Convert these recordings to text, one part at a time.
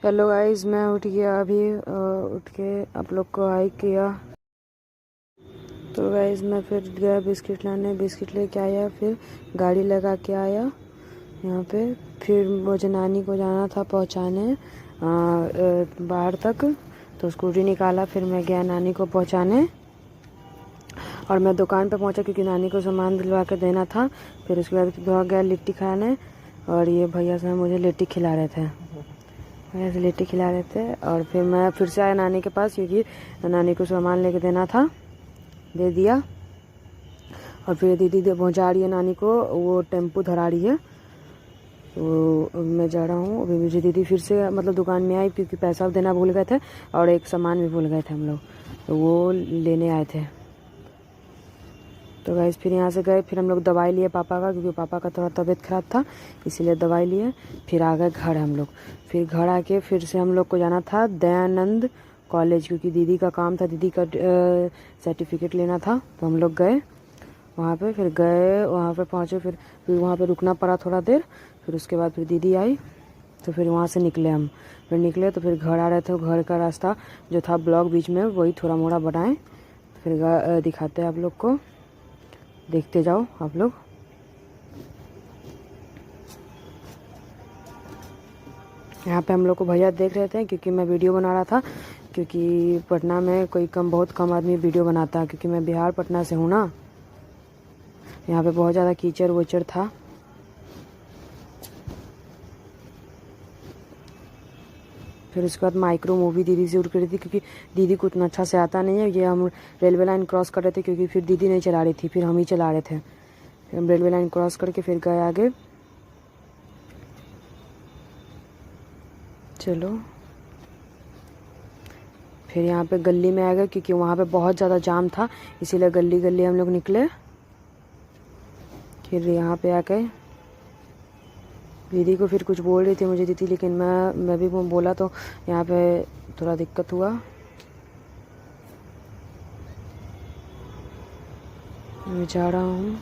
Hello guys, मैं उठ गया अभी। उठ के आप लोग को हाई किया। तो गाइस मैं फिर गया बिस्किट लाने, बिस्किट लेके आया, फिर गाड़ी लगा के आया यहाँ पे। फिर मुझे नानी को जाना था पहुँचाने बाहर तक, तो स्कूटी निकाला। फिर मैं गया नानी को पहुँचाने और मैं दुकान पे पहुँचा क्योंकि नानी को सामान दिलवा के देना था। फिर उसके बाद गया लिट्टी खाने और ये भैया साहब मुझे लिट्टी खिला रहे थे, ऐसे लिट्टी खिला रहे थे। और फिर मैं फिर से आया नानी के पास क्योंकि नानी को सामान लेके देना था, दे दिया। और फिर दीदी पहुँचा रही है नानी को, वो टेम्पू धरा रही है, तो मैं जा रहा हूँ अभी। मुझे दीदी फिर से मतलब दुकान में आई क्योंकि पैसा देना भूल गए थे और एक सामान भी भूल गए थे हम लोग, तो वो लेने आए थे। तो गाइस फिर यहाँ से गए, फिर हम लोग दवाई लिए पापा का, क्योंकि पापा का थोड़ा तबीयत खराब था इसीलिए दवाई लिए। फिर आ गए घर हम लोग। फिर घर आके फिर से हम लोग को जाना था दयानंद कॉलेज, क्योंकि दीदी का काम था, दीदी का सर्टिफिकेट लेना था। तो हम लोग गए वहाँ पे। फिर गए वहाँ पे पहुँचे, फिर वहाँ पे रुकना पड़ा थोड़ा देर। फिर उसके बाद फिर दीदी आई, तो फिर वहाँ से निकले हम। फिर निकले तो फिर घर आ रहे थे। घर का रास्ता जो था ब्लॉक बीच में, वही थोड़ा मोड़ा बनाए। फिर दिखाते हैं आप लोग को, देखते जाओ आप लोग। यहाँ पे हम लोग को भैया देख रहे थे क्योंकि मैं वीडियो बना रहा था, क्योंकि पटना में बहुत कम आदमी वीडियो बनाता है, क्योंकि मैं बिहार पटना से हूँ ना। यहाँ पे बहुत ज़्यादा कीचड़ वोचड़ था। फिर उसके बाद माइक्रो मूवी दीदी से उठ करी थी, क्योंकि दीदी को उतना अच्छा से आता नहीं है। ये हम रेलवे लाइन क्रॉस कर रहे थे क्योंकि फिर दीदी नहीं चला रही थी, फिर हम ही चला रहे थे। फिर हम रेलवे लाइन क्रॉस करके फिर गए आगे। चलो फिर यहाँ पे गली में आ गए क्योंकि वहाँ पे बहुत ज़्यादा जाम था, इसीलिए गली गली हम लोग निकले। फिर यहाँ पे आ गए। दीदी को फिर कुछ बोल रही थी मुझे दीदी, लेकिन मैं भी बोला तो यहाँ पे थोड़ा दिक्कत हुआ। मैं जा रहा हूँ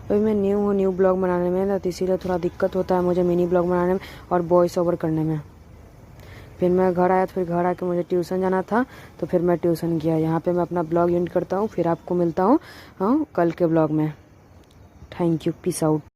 अभी। मैं न्यू हूँ न्यू ब्लॉग बनाने में ना, तो इसीलिए थोड़ा दिक्कत होता है मुझे मिनी ब्लॉग बनाने में और वॉइस ओवर करने में। फिर मैं घर आया, तो फिर घर आके मुझे ट्यूशन जाना था, तो फिर मैं ट्यूशन गया। यहाँ पे मैं अपना ब्लॉग एंड करता हूँ, फिर आपको मिलता हूँ कल के ब्लॉग में। Thank you, peace out.